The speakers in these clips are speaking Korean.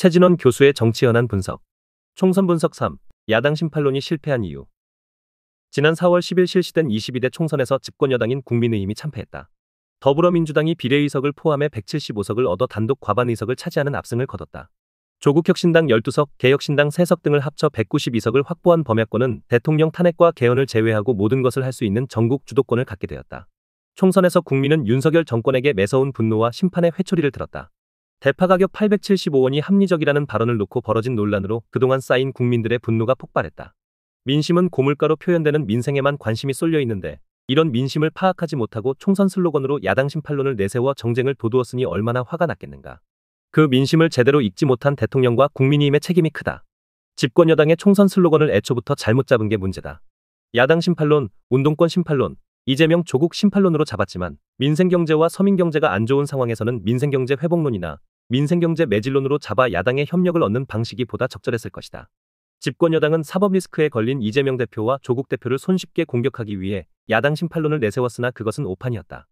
최진원 교수의 정치 현안 분석. 총선 분석 3. 야당 심판론이 실패한 이유. 지난 4월 10일 실시된 22대 총선에서 집권 여당인 국민의힘이 참패했다. 더불어민주당이 비례의석을 포함해 175석을 얻어 단독 과반의석을 차지하는 압승을 거뒀다. 조국혁신당 12석, 개혁신당 3석 등을 합쳐 192석을 확보한 범야권은 대통령 탄핵과 개헌을 제외하고 모든 것을 할 수 있는 전국 주도권을 갖게 되었다. 총선에서 국민은 윤석열 정권에게 매서운 분노와 심판의 회초리를 들었다. 대파 가격 875원이 합리적이라는 발언을 놓고 벌어진 논란으로 그동안 쌓인 국민들의 분노가 폭발했다. 민심은 고물가로 표현되는 민생에만 관심이 쏠려 있는데 이런 민심을 파악하지 못하고 총선 슬로건으로 야당 심판론을 내세워 정쟁을 도두었으니 얼마나 화가 났겠는가. 그 민심을 제대로 읽지 못한 대통령과 국민의힘의 책임이 크다. 집권 여당의 총선 슬로건을 애초부터 잘못 잡은 게 문제다. 야당 심판론, 운동권 심판론, 이재명 조국 심판론으로 잡았지만 민생경제와 서민경제가 안 좋은 상황에서는 민생경제 회복론이나 민생경제 매질론으로 잡아 야당의 협력을 얻는 방식이 보다 적절했을 것이다. 집권 여당은 사법 리스크에 걸린 이재명 대표와 조국 대표를 손쉽게 공격하기 위해 야당 심판론을 내세웠으나 그것은 오판이었다.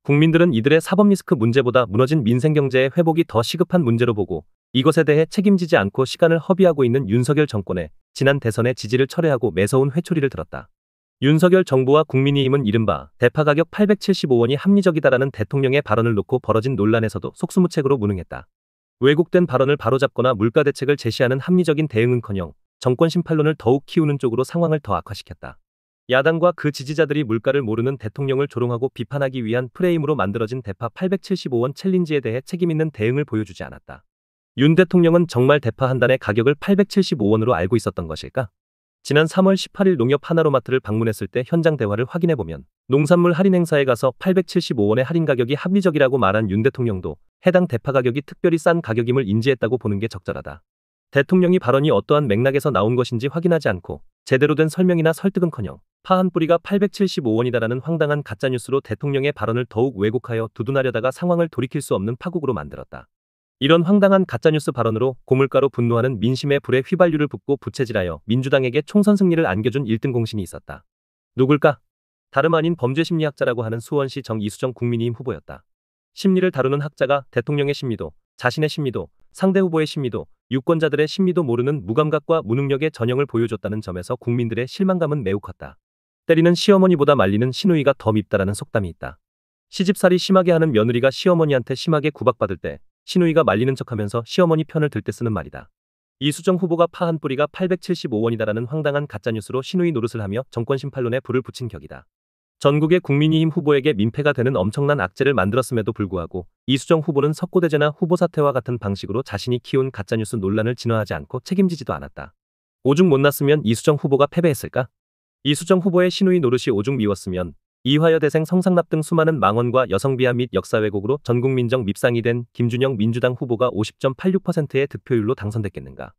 국민들은 이들의 사법 리스크 문제보다 무너진 민생경제의 회복이 더 시급한 문제로 보고 이것에 대해 책임지지 않고 시간을 허비하고 있는 윤석열 정권의 지난 대선의 지지를 철회하고 매서운 회초리를 들었다. 윤석열 정부와 국민의힘은 이른바 대파 가격 875원이 합리적이다라는 대통령의 발언을 놓고 벌어진 논란에서도 속수무책으로 무능했다. 왜곡된 발언을 바로잡거나 물가 대책을 제시하는 합리적인 대응은커녕 정권 심판론을 더욱 키우는 쪽으로 상황을 더 악화시켰다. 야당과 그 지지자들이 물가를 모르는 대통령을 조롱하고 비판하기 위한 프레임으로 만들어진 대파 875원 챌린지에 대해 책임있는 대응을 보여주지 않았다. 윤 대통령은 정말 대파 한 단의 가격을 875원으로 알고 있었던 것일까? 지난 3월 18일 농협 하나로마트를 방문했을 때 현장 대화를 확인해보면 농산물 할인 행사에 가서 875원의 할인 가격이 합리적이라고 말한 윤 대통령도 해당 대파 가격이 특별히 싼 가격임을 인지했다고 보는 게 적절하다. 대통령이 발언이 어떠한 맥락에서 나온 것인지 확인하지 않고 제대로 된 설명이나 설득은커녕 파 한 뿌리가 875원이다라는 황당한 가짜뉴스로 대통령의 발언을 더욱 왜곡하여 두둔하려다가 상황을 돌이킬 수 없는 파국으로 만들었다. 이런 황당한 가짜뉴스 발언으로 고물가로 분노하는 민심의 불에 휘발유를 붓고 부채질하여 민주당에게 총선 승리를 안겨준 1등 공신이 있었다. 누굴까? 다름 아닌 범죄심리학자라고 하는 수원시 정이수정 국민의힘 후보였다. 심리를 다루는 학자가 대통령의 심리도, 자신의 심리도, 상대 후보의 심리도, 유권자들의 심리도 모르는 무감각과 무능력의 전형을 보여줬다는 점에서 국민들의 실망감은 매우 컸다. 때리는 시어머니보다 말리는 시누이가 더 밉다라는 속담이 있다. 시집살이 심하게 하는 며느리가 시어머니한테 심하게 구박받을 때 시누이가 말리는 척하면서 시어머니 편을 들 때 쓰는 말이다. 이수정 후보가 파 한 뿌리가 875원이다라는 황당한 가짜뉴스로 시누이 노릇을 하며 정권 심판론에 불을 붙인 격이다. 전국의 국민의힘 후보에게 민폐가 되는 엄청난 악재를 만들었음에도 불구하고 이수정 후보는 석고대죄나 후보 사퇴와 같은 방식으로 자신이 키운 가짜뉴스 논란을 진화하지 않고 책임지지도 않았다. 오죽 못났으면 이수정 후보가 패배했을까? 이수정 후보의 시누이 노릇이 오죽 미웠으면 이화여 대생 성상납 등 수많은 망언과 여성비하 및 역사 왜곡으로 전국민정 밉상이 된 김준영 민주당 후보가 50.86%의 득표율로 당선됐겠는가.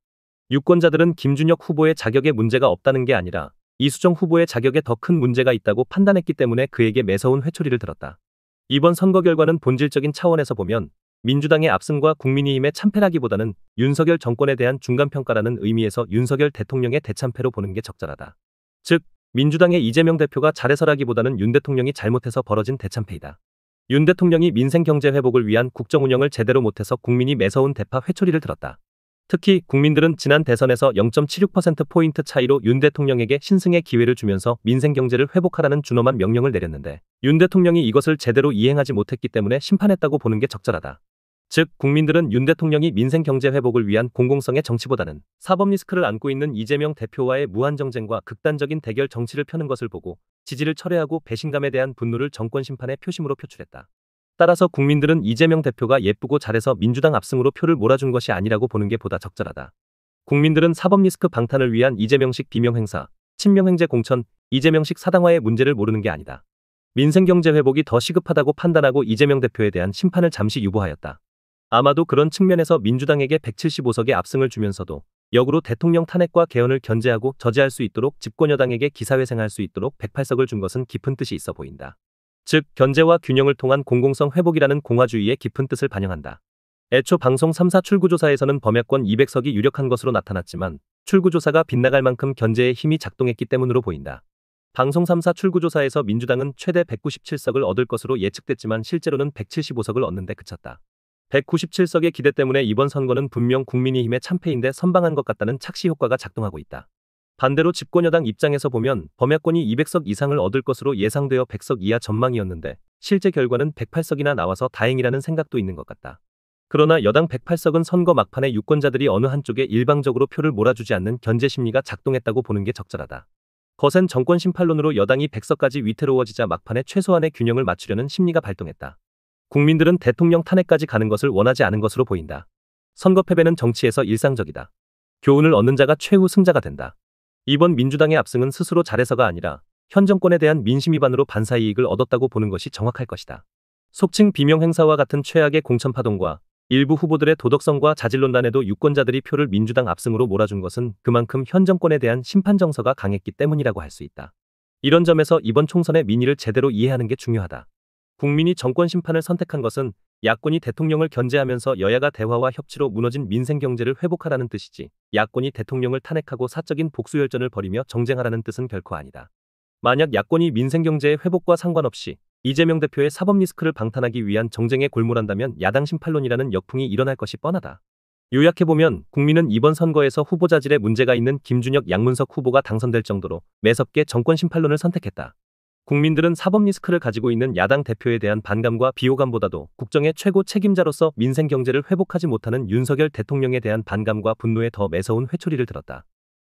유권자들은 김준혁 후보의 자격에 문제가 없다는 게 아니라 이수정 후보의 자격에 더 큰 문제가 있다고 판단했기 때문에 그에게 매서운 회초리를 들었다. 이번 선거 결과는 본질적인 차원에서 보면 민주당의 압승과 국민의힘의 참패라기보다는 윤석열 정권에 대한 중간평가라는 의미에서 윤석열 대통령의 대참패로 보는 게 적절하다. 즉, 민주당의 이재명 대표가 잘해서라기보다는 윤 대통령이 잘못해서 벌어진 대참패이다. 윤 대통령이 민생 경제 회복을 위한 국정 운영을 제대로 못해서 국민이 매서운 대파 회초리를 들었다. 특히 국민들은 지난 대선에서 0.76%포인트 차이로 윤 대통령에게 신승의 기회를 주면서 민생 경제를 회복하라는 준엄한 명령을 내렸는데 윤 대통령이 이것을 제대로 이행하지 못했기 때문에 심판했다고 보는 게 적절하다. 즉, 국민들은 윤 대통령이 민생 경제 회복을 위한 공공성의 정치보다는 사법 리스크를 안고 있는 이재명 대표와의 무한 정쟁과 극단적인 대결 정치를 펴는 것을 보고 지지를 철회하고 배신감에 대한 분노를 정권 심판의 표심으로 표출했다. 따라서 국민들은 이재명 대표가 예쁘고 잘해서 민주당 압승으로 표를 몰아준 것이 아니라고 보는 게 보다 적절하다. 국민들은 사법 리스크 방탄을 위한 이재명식 비명행사, 친명행제 공천, 이재명식 사당화의 문제를 모르는 게 아니다. 민생경제 회복이 더 시급하다고 판단하고 이재명 대표에 대한 심판을 잠시 유보하였다. 아마도 그런 측면에서 민주당에게 175석의 압승을 주면서도 역으로 대통령 탄핵과 개헌을 견제하고 저지할 수 있도록 집권 여당에게 기사회생할 수 있도록 108석을 준 것은 깊은 뜻이 있어 보인다. 즉, 견제와 균형을 통한 공공성 회복이라는 공화주의의 깊은 뜻을 반영한다. 애초 방송 3사 출구조사에서는 범야권 200석이 유력한 것으로 나타났지만 출구조사가 빗나갈 만큼 견제의 힘이 작동했기 때문으로 보인다. 방송 3사 출구조사에서 민주당은 최대 197석을 얻을 것으로 예측됐지만 실제로는 175석을 얻는 데 그쳤다. 197석의 기대 때문에 이번 선거는 분명 국민의힘의 참패인데 선방한 것 같다는 착시 효과가 작동하고 있다. 반대로 집권여당 입장에서 보면 범야권이 200석 이상을 얻을 것으로 예상되어 100석 이하 전망이었는데 실제 결과는 108석이나 나와서 다행이라는 생각도 있는 것 같다. 그러나 여당 108석은 선거 막판에 유권자들이 어느 한쪽에 일방적으로 표를 몰아주지 않는 견제 심리가 작동했다고 보는 게 적절하다. 거센 정권 심판론으로 여당이 100석까지 위태로워지자 막판에 최소한의 균형을 맞추려는 심리가 발동했다. 국민들은 대통령 탄핵까지 가는 것을 원하지 않은 것으로 보인다. 선거 패배는 정치에서 일상적이다. 교훈을 얻는 자가 최후 승자가 된다. 이번 민주당의 압승은 스스로 잘해서가 아니라 현 정권에 대한 민심 위반으로 반사이익을 얻었다고 보는 것이 정확할 것이다. 속칭 비명 행사와 같은 최악의 공천 파동과 일부 후보들의 도덕성과 자질론란에도 유권자들이 표를 민주당 압승으로 몰아준 것은 그만큼 현 정권에 대한 심판 정서가 강했기 때문이라고 할 수 있다. 이런 점에서 이번 총선의 민의를 제대로 이해하는 게 중요하다. 국민이 정권 심판을 선택한 것은 야권이 대통령을 견제하면서 여야가 대화와 협치로 무너진 민생 경제를 회복하라는 뜻이지, 야권이 대통령을 탄핵하고 사적인 복수열전을 벌이며 정쟁하라는 뜻은 결코 아니다. 만약 야권이 민생 경제의 회복과 상관없이 이재명 대표의 사법 리스크를 방탄하기 위한 정쟁에 골몰한다면 야당 심판론이라는 역풍이 일어날 것이 뻔하다. 요약해보면 국민은 이번 선거에서 후보자질에 문제가 있는 김준혁, 양문석 후보가 당선될 정도로 매섭게 정권 심판론을 선택했다. 국민들은 사법 리스크를 가지고 있는 야당 대표에 대한 반감과 비호감보다도 국정의 최고 책임자로서 민생 경제를 회복하지 못하는 윤석열 대통령에 대한 반감과 분노에 더 매서운 회초리를 들었다.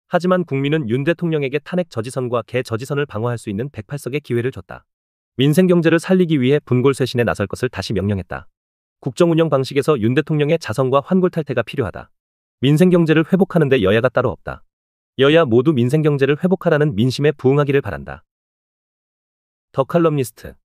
하지만 국민은 윤 대통령에게 탄핵 저지선과 개저지선을 방어할 수 있는 108석의 기회를 줬다. 민생 경제를 살리기 위해 분골쇄신에 나설 것을 다시 명령했다. 국정 운영 방식에서 윤 대통령의 자성과 환골 탈태가 필요하다. 민생 경제를 회복하는 데 여야가 따로 없다. 여야 모두 민생 경제를 회복하라는 민심에 부응하기를 바란다. 더 칼럼니스트